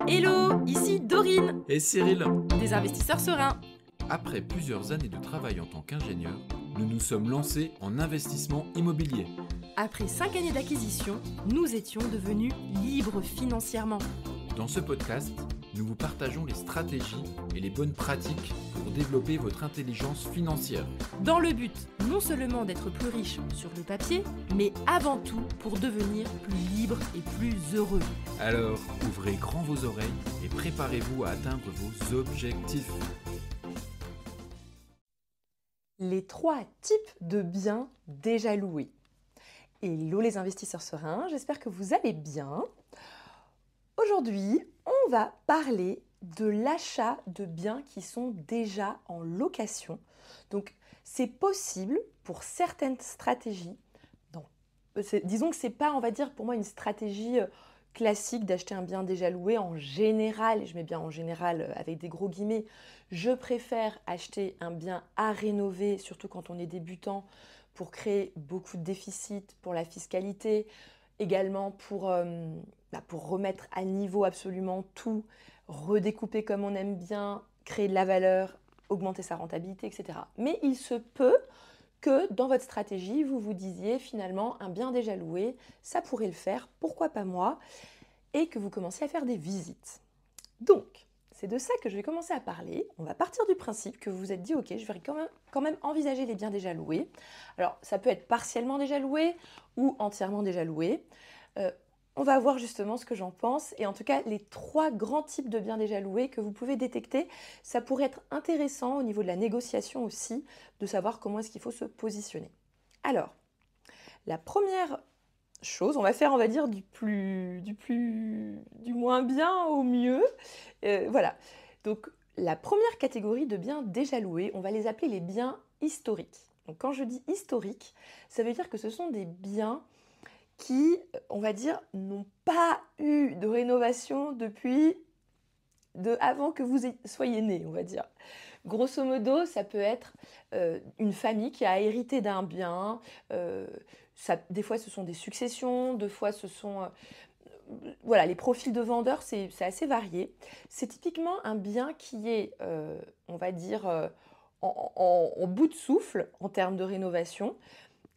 Hello, ici Dorine, Et Cyril, des investisseurs sereins. après plusieurs années de travail en tant qu'ingénieur, nous nous sommes lancés en investissement immobilier. Après 5 années d'acquisition, nous étions devenus libres financièrement. Dans ce podcast, nous vous partageons les stratégies et les bonnes pratiques pour développer votre intelligence financière. Dans le but non seulement d'être plus riche sur le papier, mais avant tout pour devenir plus libre et plus heureux. Alors, ouvrez grand vos oreilles et préparez-vous à atteindre vos objectifs. Les 3 types de biens déjà loués. Hello les investisseurs sereins, j'espère que vous allez bien. Aujourd'hui, on va parler de l'achat de biens qui sont déjà en location. Donc, c'est possible pour certaines stratégies. Disons que ce n'est pas, on va dire, pour moi, une stratégie classique d'acheter un bien déjà loué en général, et je mets bien en général avec des gros guillemets, je préfère acheter un bien à rénover, surtout quand on est débutant, pour créer beaucoup de déficits pour la fiscalité, également pour remettre à niveau absolument tout, redécouper comme on aime bien, créer de la valeur, augmenter sa rentabilité, etc. Mais il se peut que dans votre stratégie, vous vous disiez finalement un bien déjà loué, ça pourrait le faire, pourquoi pas moi, et que vous commenciez à faire des visites. Donc, c'est de ça que je vais commencer à parler. On va partir du principe que vous vous êtes dit, ok, je vais quand même envisager les biens déjà loués. Alors, ça peut être partiellement déjà loué ou entièrement déjà loué. On va voir justement ce que j'en pense. Et en tout cas, les 3 grands types de biens déjà loués que vous pouvez détecter, ça pourrait être intéressant au niveau de la négociation aussi, de savoir comment est-ce qu'il faut se positionner. Alors, la première chose, on va faire, on va dire, du moins bien au mieux. Voilà. Donc, la première catégorie de biens déjà loués, on va les appeler les biens historiques. Donc, quand je dis historique, ça veut dire que ce sont des biens qui, on va dire, n'ont pas eu de rénovation depuis avant que vous soyez né, on va dire. Grosso modo, ça peut être une famille qui a hérité d'un bien. Des fois, ce sont des successions, des fois, ce sont... voilà, les profils de vendeurs, c'est assez varié. C'est typiquement un bien qui est, on va dire, en bout de souffle en termes de rénovation,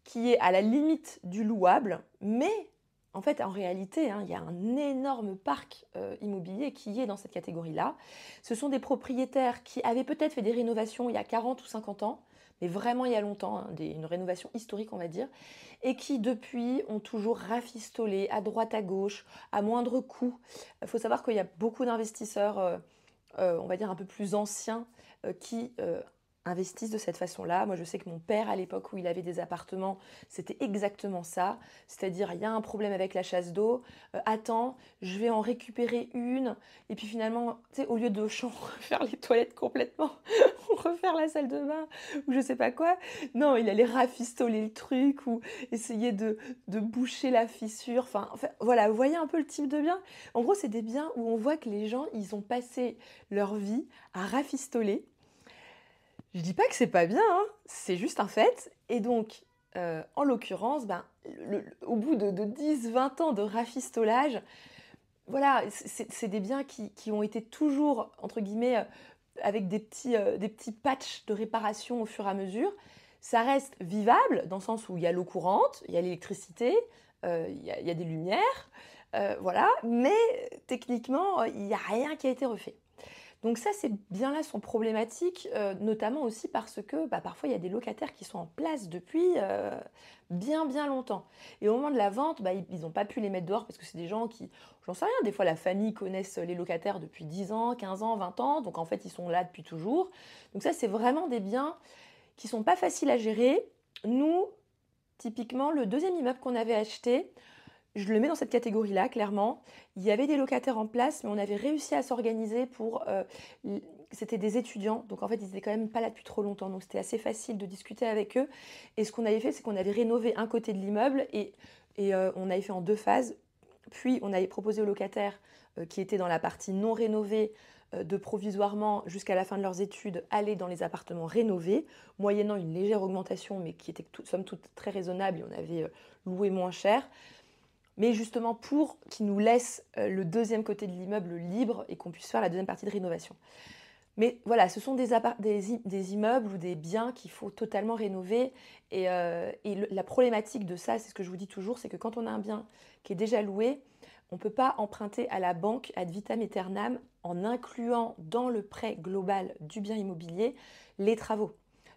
qui est à la limite du louable, mais en fait, en réalité, il y a un énorme parc immobilier qui est dans cette catégorie-là. Ce sont des propriétaires qui avaient peut-être fait des rénovations il y a 40 ou 50 ans, mais vraiment il y a longtemps, une rénovation historique, on va dire, et qui, depuis, ont toujours rafistolé à droite, à gauche, à moindre coût. Il faut savoir qu'il y a beaucoup d'investisseurs, on va dire un peu plus anciens, qui investissent de cette façon-là. Moi, je sais que mon père, à l'époque où il avait des appartements, c'était exactement ça. C'est-à-dire, il y a un problème avec la chasse d'eau, attends, je vais en récupérer une, et puis finalement, tu sais, au lieu de refaire les toilettes complètement, refaire la salle de bain, ou je sais pas quoi, non, il allait rafistoler le truc, ou essayer de boucher la fissure. Enfin, voilà, vous voyez un peu le type de bien. En gros, c'est des biens où on voit que les gens, ils ont passé leur vie à rafistoler. Je dis pas que c'est pas bien, c'est juste un fait. Et donc, en l'occurrence, au bout de 10-20 ans de rafistolage, voilà, c'est des biens qui ont été toujours, entre guillemets, avec des petits patchs de réparation au fur et à mesure. Ça reste vivable, dans le sens où il y a l'eau courante, il y a l'électricité, il y a des lumières, voilà, mais techniquement, il n'y a rien qui a été refait. Donc ça, ces biens-là sont problématiques, notamment aussi parce que parfois, il y a des locataires qui sont en place depuis bien, bien longtemps. Et au moment de la vente, ils n'ont pas pu les mettre dehors parce que c'est des gens qui, j'en sais rien, des fois la famille connaissent les locataires depuis 10 ans, 15 ans, 20 ans, donc en fait, ils sont là depuis toujours. Donc ça, c'est vraiment des biens qui ne sont pas faciles à gérer. Nous, typiquement, le deuxième immeuble qu'on avait acheté, je le mets dans cette catégorie-là, clairement. Il y avait des locataires en place, mais on avait réussi à s'organiser pour... c'était des étudiants, donc en fait, ils n'étaient quand même pas là depuis trop longtemps, donc c'était assez facile de discuter avec eux. Et ce qu'on avait fait, c'est qu'on avait rénové un côté de l'immeuble et on avait fait en 2 phases. Puis, on avait proposé aux locataires qui étaient dans la partie non rénovée de provisoirement, jusqu'à la fin de leurs études, aller dans les appartements rénovés, moyennant une légère augmentation, mais qui était somme toute très raisonnable et on avait loué moins cher. mais justement pour qu'ils nous laissent le deuxième côté de l'immeuble libre et qu'on puisse faire la deuxième partie de rénovation. Mais voilà, ce sont des immeubles ou des biens qu'il faut totalement rénover. La problématique de ça, c'est ce que je vous dis toujours, c'est que quand on a un bien qui est déjà loué, on ne peut pas emprunter à la banque ad vitam aeternam en incluant dans le prêt global du bien immobilier les travaux.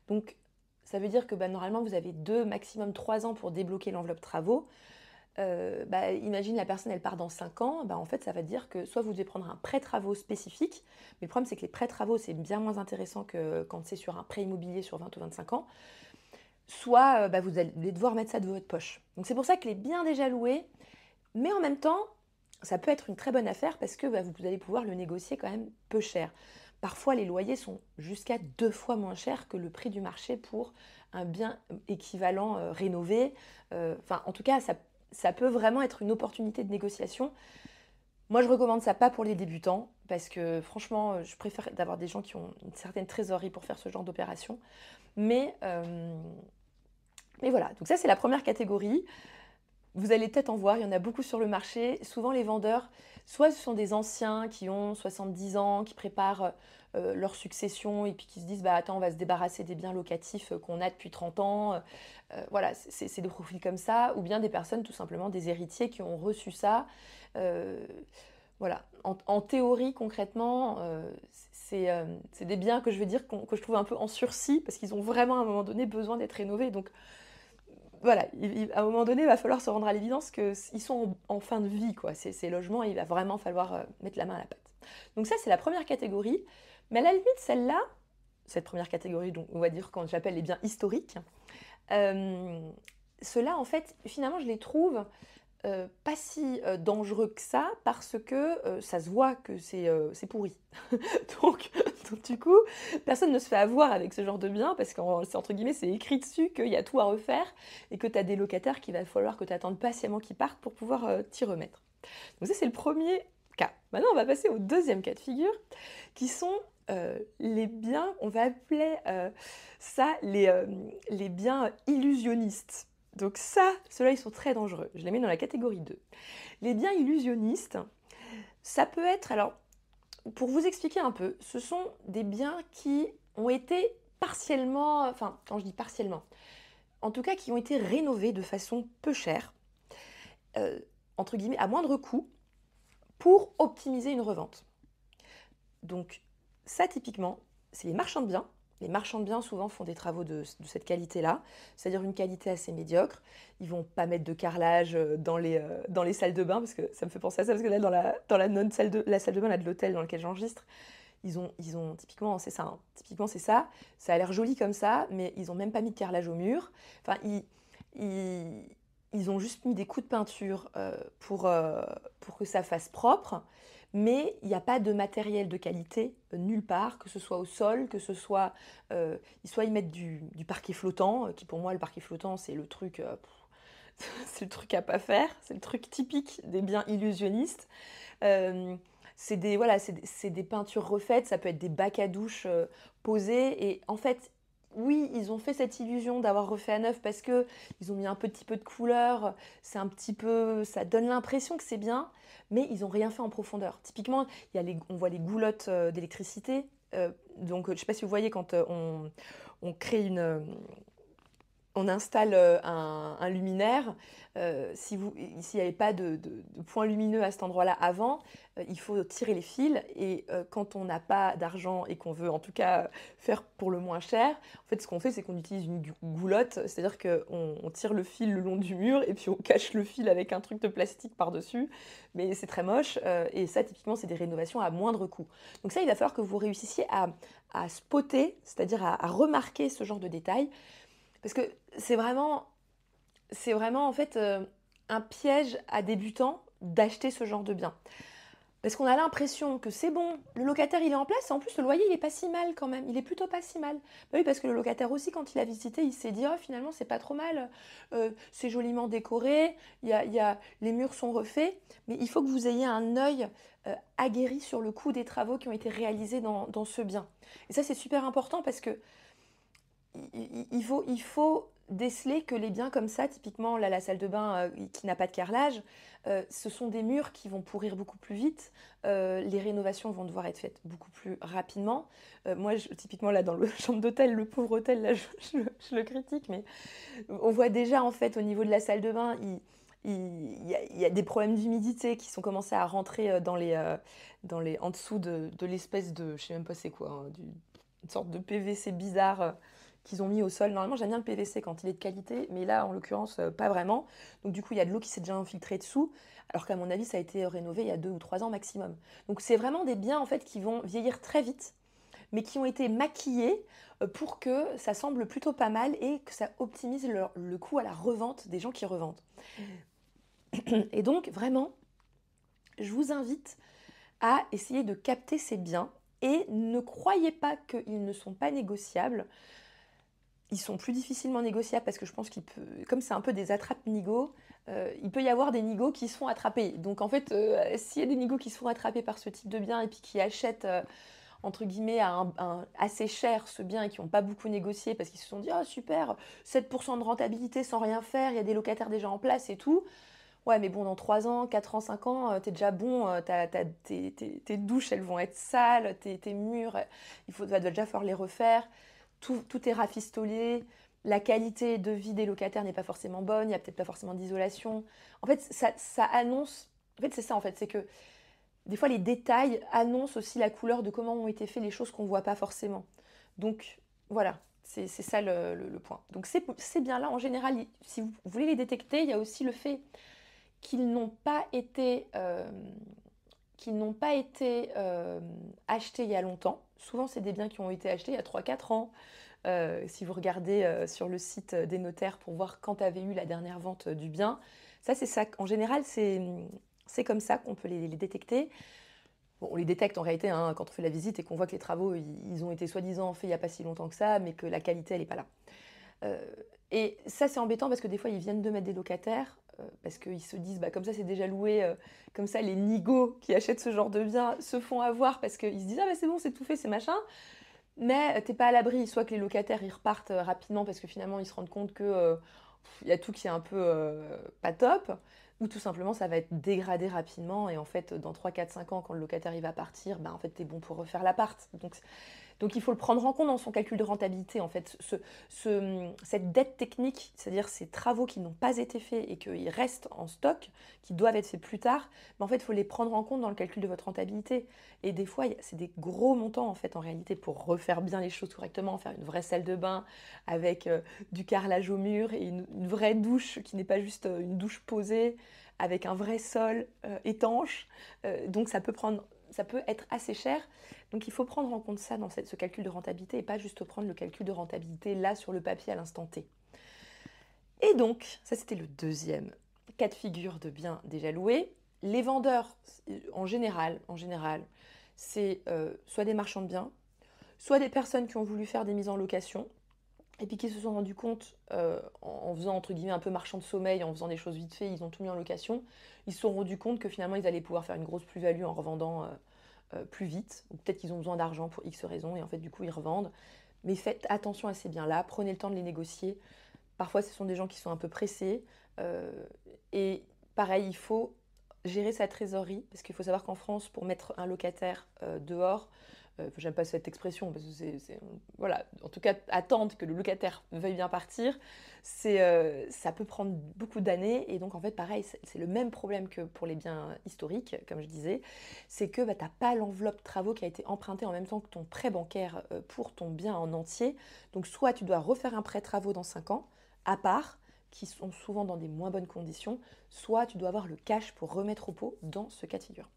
Donc, ça veut dire que normalement, vous avez 2, maximum 3 ans pour débloquer l'enveloppe travaux. Imagine la personne, elle part dans 5 ans, en fait, ça va dire que soit vous devez prendre un prêt travaux spécifique, mais le problème, c'est que les prêts travaux, c'est bien moins intéressant que quand c'est sur un prêt immobilier sur 20 ou 25 ans, soit vous allez devoir mettre ça de votre poche. Donc, c'est pour ça que les biens déjà loués, mais en même temps, ça peut être une très bonne affaire parce que vous allez pouvoir le négocier quand même peu cher. Parfois, les loyers sont jusqu'à 2 fois moins chers que le prix du marché pour un bien équivalent rénové. En tout cas, ça peut vraiment être une opportunité de négociation. Moi, je recommande ça pas pour les débutants parce que franchement, je préfère d'avoir des gens qui ont une certaine trésorerie pour faire ce genre d'opération. Mais voilà, donc ça, c'est la première catégorie. Vous allez peut-être en voir, il y en a beaucoup sur le marché. Souvent, les vendeurs, soit ce sont des anciens qui ont 70 ans, qui préparent leur succession et puis qui se disent attends, on va se débarrasser des biens locatifs qu'on a depuis 30 ans. Voilà, c'est des profils comme ça. Ou bien des personnes, tout simplement, des héritiers qui ont reçu ça. Voilà. En théorie, concrètement, c'est des biens que je veux dire que je trouve un peu en sursis parce qu'ils ont vraiment à un moment donné besoin d'être rénovés. Donc, voilà, à un moment donné, il va falloir se rendre à l'évidence qu'ils sont en fin de vie, quoi. Ces logements, il va vraiment falloir mettre la main à la pâte. Donc ça, c'est la première catégorie. Mais à la limite, celle-là, cette première catégorie, donc on va dire quand j'appelle les biens historiques, ceux-là, en fait, finalement, je les trouve pas si dangereux que ça parce que ça se voit que c'est pourri. donc, du coup, personne ne se fait avoir avec ce genre de bien parce qu'entre guillemets, c'est écrit dessus qu'il y a tout à refaire et que tu as des locataires qu'il va falloir que tu attendes patiemment qu'ils partent pour pouvoir t'y remettre. Donc ça, c'est le premier cas. Maintenant, on va passer au deuxième cas de figure qui sont les biens, on va appeler ça les biens illusionnistes. Donc ça, ceux-là, ils sont très dangereux. Je les mets dans la catégorie 2. Les biens illusionnistes, ça peut être... Alors, pour vous expliquer un peu, ce sont des biens qui ont été partiellement... Enfin, quand je dis partiellement, en tout cas, qui ont été rénovés de façon peu chère, entre guillemets, à moindre coût, pour optimiser une revente. Donc, ça, typiquement, c'est les marchands de biens. Les marchands de biens, souvent, font des travaux de cette qualité-là, c'est-à-dire une qualité assez médiocre. Ils ne vont pas mettre de carrelage dans les salles de bain, parce que ça me fait penser à ça, parce que là, dans la salle de bain là, de l'hôtel dans lequel j'enregistre, ils ont typiquement, c'est ça, hein, typiquement, c'est ça. Ça a l'air joli comme ça, mais ils n'ont même pas mis de carrelage au mur. Enfin, ils ont juste mis des coups de peinture pour que ça fasse propre. Mais il n'y a pas de matériel de qualité nulle part, que ce soit au sol, que ce soit... soit ils mettent du parquet flottant, qui pour moi, le parquet flottant, c'est le truc... c'est le truc à pas faire, c'est le truc typique des biens illusionnistes. C'est des peintures refaites, ça peut être des bacs à douche posés. Et en fait, oui, ils ont fait cette illusion d'avoir refait à neuf parce qu'ils ont mis un petit peu de couleur, c'est un petit peu... ça donne l'impression que c'est bien, mais ils n'ont rien fait en profondeur. Typiquement, on voit les goulottes d'électricité. Donc, je ne sais pas si vous voyez, quand on crée on installe un luminaire, s'il n'y avait pas de point lumineux à cet endroit-là avant, il faut tirer les fils. Et quand on n'a pas d'argent et qu'on veut en tout cas faire pour le moins cher, en fait, ce qu'on fait, c'est qu'on utilise une goulotte, c'est-à-dire qu'on tire le fil le long du mur et puis on cache le fil avec un truc de plastique par-dessus. Mais c'est très moche. Et ça, typiquement, c'est des rénovations à moindre coût. Donc ça, il va falloir que vous réussissiez à spotter, c'est-à-dire à remarquer ce genre de détails. Parce que c'est vraiment en fait un piège à débutants d'acheter ce genre de bien. Parce qu'on a l'impression que c'est bon, le locataire il est en place, et en plus le loyer il est pas si mal quand même, il est plutôt pas si mal. Oui, parce que le locataire aussi, quand il a visité, il s'est dit oh, finalement c'est pas trop mal, c'est joliment décoré, les murs sont refaits, mais il faut que vous ayez un œil aguerri sur le coût des travaux qui ont été réalisés dans ce bien. Et ça c'est super important parce que il faut déceler que les biens comme ça, typiquement là, la salle de bain qui n'a pas de carrelage, ce sont des murs qui vont pourrir beaucoup plus vite. Les rénovations vont devoir être faites beaucoup plus rapidement. Moi, typiquement là, dans le chambre d'hôtel, le pauvre hôtel, là, je le critique, mais on voit déjà en fait au niveau de la salle de bain, il y a des problèmes d'humidité qui sont commencés à rentrer en dessous de l'espèce de, je sais même pas c'est quoi, hein, une sorte de PVC bizarre qu'ils ont mis au sol. Normalement, j'aime bien le PVC quand il est de qualité, mais là, en l'occurrence, pas vraiment. Donc du coup, il y a de l'eau qui s'est déjà infiltrée dessous, alors qu'à mon avis, ça a été rénové il y a 2 ou 3 ans maximum. Donc c'est vraiment des biens en fait qui vont vieillir très vite, mais qui ont été maquillés pour que ça semble plutôt pas mal et que ça optimise le coût à la revente des gens qui revendent. Et donc, vraiment, je vous invite à essayer de capter ces biens et ne croyez pas qu'ils ne sont pas négociables. Ils sont plus difficilement négociables parce que je pense comme c'est un peu des attrape-nigauds, il peut y avoir des nigauds qui se font attraper. Donc en fait, s'il y a des nigauds qui se font attraper par ce type de bien et puis qui achètent entre guillemets assez cher ce bien et qui n'ont pas beaucoup négocié parce qu'ils se sont dit ah super, 7% de rentabilité sans rien faire, il y a des locataires déjà en place et tout. Ouais, mais bon, dans 3 ans, 4 ans, 5 ans, t'es déjà bon, tes douches, elles vont être sales, tes murs, va déjà falloir les refaire, tout est rafistolé, la qualité de vie des locataires n'est pas forcément bonne, il n'y a peut-être pas forcément d'isolation. En fait, ça annonce, en fait, c'est ça, en fait, c'est que des fois, les détails annoncent aussi la couleur de comment ont été faites les choses qu'on ne voit pas forcément. Donc, voilà, c'est ça le point. Donc, ces biens-là, en général, si vous voulez les détecter, il y a aussi le fait qu'ils n'ont pas été achetés il y a longtemps. Souvent, c'est des biens qui ont été achetés il y a 3-4 ans. Si vous regardez sur le site des notaires pour voir quand avait eu la dernière vente du bien, ça, c'est ça. En général, c'est comme ça qu'on peut les détecter. Bon, on les détecte en réalité hein, quand on fait la visite et qu'on voit que les travaux, ils ont été soi-disant faits il n'y a pas si longtemps que ça, mais que la qualité, elle n'est pas là. Et ça, c'est embêtant parce que des fois, ils viennent de mettre des locataires parce qu'ils se disent, bah, comme ça, c'est déjà loué. Comme ça, les nigauds qui achètent ce genre de bien se font avoir parce qu'ils se disent, ah, bah, c'est bon, c'est tout fait, c'est machin. Mais t'es pas à l'abri, soit que les locataires, ils repartent rapidement parce que finalement, ils se rendent compte que y a tout qui est un peu pas top, ou tout simplement, ça va être dégradé rapidement. Et en fait, dans 3, 4, 5 ans, quand le locataire il va partir, bah, en fait, t'es bon pour refaire l'appart. Donc il faut le prendre en compte dans son calcul de rentabilité, en fait. Cette dette technique, c'est-à-dire ces travaux qui n'ont pas été faits et qui restent en stock, qui doivent être faits plus tard, mais en fait, il faut les prendre en compte dans le calcul de votre rentabilité. Et des fois, c'est des gros montants, en fait, en réalité, pour refaire bien les choses correctement, faire une vraie salle de bain avec du carrelage au mur et une vraie douche qui n'est pas juste une douche posée, avec un vrai sol étanche. Donc ça peut être assez cher. Donc il faut prendre en compte ça dans ce calcul de rentabilité et pas juste prendre le calcul de rentabilité là sur le papier à l'instant T. Et donc, ça c'était le deuxième cas de figure de biens déjà loués. Les vendeurs, en général, c'est soit des marchands de biens, soit des personnes qui ont voulu faire des mises en location et puis qui se sont rendus compte, en faisant entre guillemets un peu marchand de sommeil, en faisant des choses vite fait, ils ont tout mis en location, ils se sont rendus compte que finalement ils allaient pouvoir faire une grosse plus-value en revendant plus vite, ou peut-être qu'ils ont besoin d'argent pour X raisons, et en fait du coup ils revendent. Mais faites attention à ces biens-là, prenez le temps de les négocier. Parfois ce sont des gens qui sont un peu pressés, et pareil, il faut gérer sa trésorerie, parce qu'il faut savoir qu'en France, pour mettre un locataire dehors, j'aime pas cette expression, parce que voilà, en tout cas, attendre que le locataire veuille bien partir, ça peut prendre beaucoup d'années. Et donc, en fait, pareil, c'est le même problème que pour les biens historiques, comme je disais, c'est que tu n'as pas l'enveloppe travaux qui a été empruntée en même temps que ton prêt bancaire pour ton bien en entier. Donc, soit tu dois refaire un prêt travaux dans 5 ans, à part, qui sont souvent dans des moins bonnes conditions, soit tu dois avoir le cash pour remettre au pot dans ce cas de figure.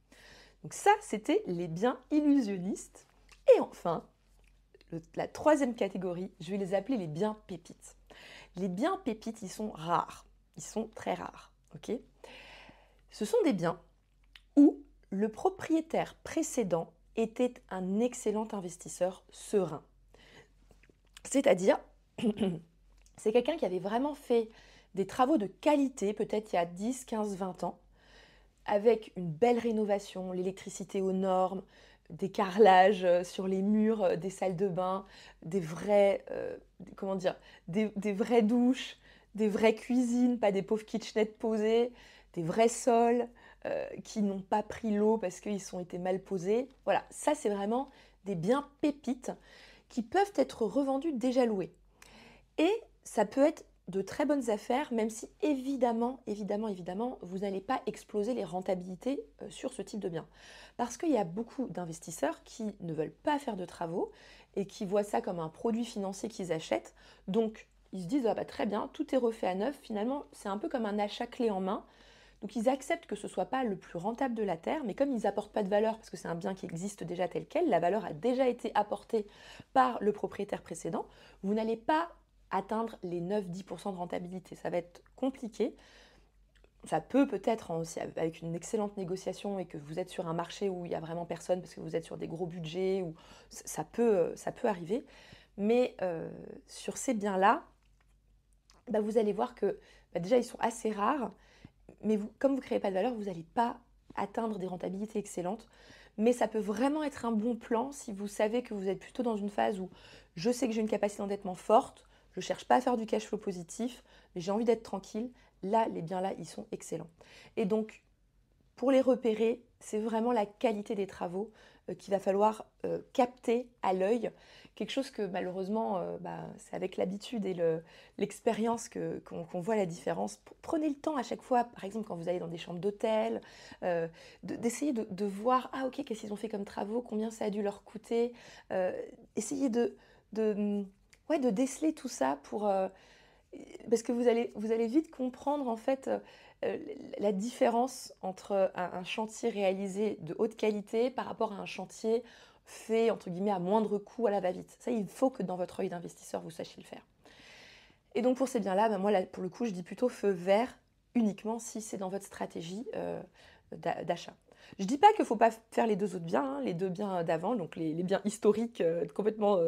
Donc ça, c'était les biens illusionnistes. Et enfin, la troisième catégorie, je vais les appeler les biens pépites. Les biens pépites, ils sont rares. Ils sont très rares. Okay, ce sont des biens où le propriétaire précédent était un excellent investisseur serein. C'est-à-dire, c'est quelqu'un qui avait vraiment fait des travaux de qualité, peut-être il y a 10, 15, 20 ans, avec une belle rénovation, l'électricité aux normes, des carrelages sur les murs des salles de bain, des vraies, des vraies douches, des vraies cuisines, pas des pauvres kitchenettes posées, des vrais sols qui n'ont pas pris l'eau parce qu'ils ont été mal posés. Voilà, ça c'est vraiment des biens pépites qui peuvent être revendus déjà loués. Et ça peut être de très bonnes affaires, même si évidemment, vous n'allez pas exploser les rentabilités sur ce type de bien. Parce qu'il y a beaucoup d'investisseurs qui ne veulent pas faire de travaux et qui voient ça comme un produit financier qu'ils achètent. Donc, ils se disent, ah bah, très bien, tout est refait à neuf. Finalement, c'est un peu comme un achat clé en main. Donc, ils acceptent que ce ne soit pas le plus rentable de la terre, mais comme ils n'apportent pas de valeur, parce que c'est un bien qui existe déjà tel quel, la valeur a déjà été apportée par le propriétaire précédent, vous n'allez pas atteindre les 9-10% de rentabilité. Ça va être compliqué. Ça peut peut-être aussi avec une excellente négociation et que vous êtes sur un marché où il n'y a vraiment personne parce que vous êtes sur des gros budgets, ou ça peut arriver. Mais sur ces biens-là, bah, vous allez voir que déjà ils sont assez rares, mais comme vous ne créez pas de valeur, vous n'allez pas atteindre des rentabilités excellentes. Mais ça peut vraiment être un bon plan si vous savez que vous êtes plutôt dans une phase où je sais que j'ai une capacité d'endettement forte, je ne cherche pas à faire du cash flow positif, mais j'ai envie d'être tranquille. Là, les biens-là, ils sont excellents. Et donc, pour les repérer, c'est vraiment la qualité des travaux qu'il va falloir capter à l'œil. Quelque chose que malheureusement, c'est avec l'habitude et l'expérience qu'on voit la différence. Prenez le temps à chaque fois, par exemple quand vous allez dans des chambres d'hôtel, d'essayer de voir, ah ok, qu'est-ce qu'ils ont fait comme travaux, combien ça a dû leur coûter. Essayez de déceler tout ça parce que vous allez vite comprendre en fait la différence entre un chantier réalisé de haute qualité par rapport à un chantier fait entre guillemets à moindre coût à la va-vite. Ça, il faut que dans votre œil d'investisseur, vous sachiez le faire. Et donc pour ces biens-là, moi là, pour le coup, je dis plutôt feu vert uniquement si c'est dans votre stratégie d'achat. Je ne dis pas qu'il ne faut pas faire les deux autres biens, hein, les deux biens d'avant, donc les biens historiques complètement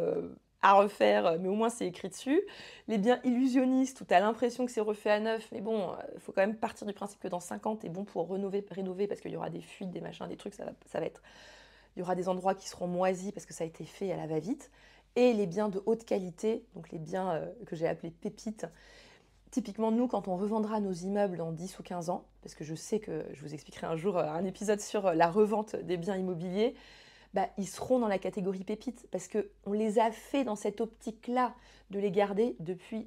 à refaire, mais au moins c'est écrit dessus. Les biens illusionnistes où tu as l'impression que c'est refait à neuf, mais bon, il faut quand même partir du principe que dans 5 ans, tu es bon pour rénover parce qu'il y aura des fuites, des machins, des trucs, ça va être... Il y aura des endroits qui seront moisis parce que ça a été fait à la va-vite. Et les biens de haute qualité, donc les biens que j'ai appelés pépites. Typiquement, nous, quand on revendra nos immeubles dans 10 ou 15 ans, parce que je sais que je vous expliquerai un jour un épisode sur la revente des biens immobiliers, ils seront dans la catégorie pépites parce qu'on les a fait dans cette optique-là de les garder depuis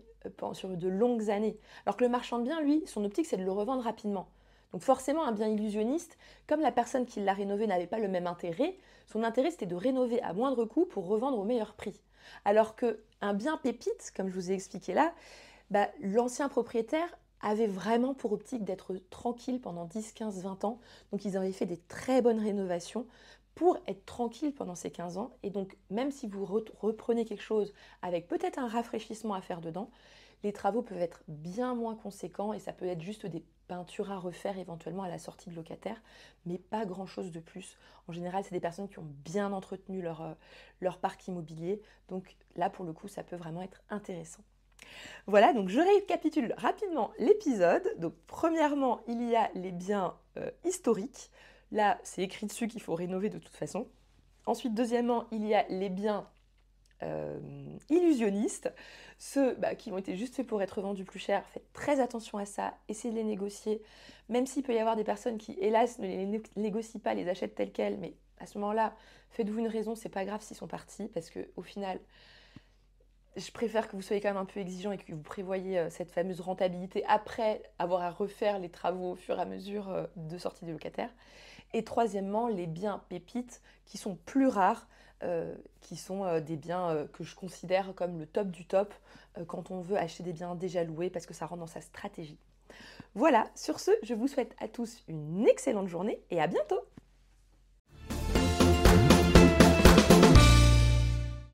sur de longues années. Alors que le marchand de biens, lui, son optique, c'est de le revendre rapidement. Donc forcément, un bien illusionniste, comme la personne qui l'a rénové n'avait pas le même intérêt, son intérêt c'était de rénover à moindre coût pour revendre au meilleur prix. Alors qu'un bien pépite, comme je vous ai expliqué là, l'ancien propriétaire avait vraiment pour optique d'être tranquille pendant 10, 15, 20 ans. Donc ils avaient fait des très bonnes rénovations pour être tranquille pendant ces 15 ans. Et donc même si vous reprenez quelque chose avec peut-être un rafraîchissement à faire dedans, les travaux peuvent être bien moins conséquents et ça peut être juste des peintures à refaire éventuellement à la sortie de locataire, mais pas grand-chose de plus. En général, c'est des personnes qui ont bien entretenu leur parc immobilier. Donc là, pour le coup, ça peut vraiment être intéressant. Voilà, donc je récapitule rapidement l'épisode. Donc premièrement, il y a les biens historiques. Là, c'est écrit dessus qu'il faut rénover de toute façon. Ensuite, deuxièmement, il y a les biens illusionnistes, ceux qui ont été juste faits pour être vendus plus cher. Faites très attention à ça, essayez de les négocier, même s'il peut y avoir des personnes qui, hélas, ne les négocient pas, les achètent telles quelles, mais à ce moment-là, faites-vous une raison, c'est pas grave s'ils sont partis, parce qu'au final, je préfère que vous soyez quand même un peu exigeant et que vous prévoyez cette fameuse rentabilité après avoir à refaire les travaux au fur et à mesure de sortie des locataires. Et troisièmement, les biens pépites qui sont plus rares, qui sont des biens que je considère comme le top du top quand on veut acheter des biens déjà loués parce que ça rentre dans sa stratégie. Voilà, sur ce, je vous souhaite à tous une excellente journée et à bientôt!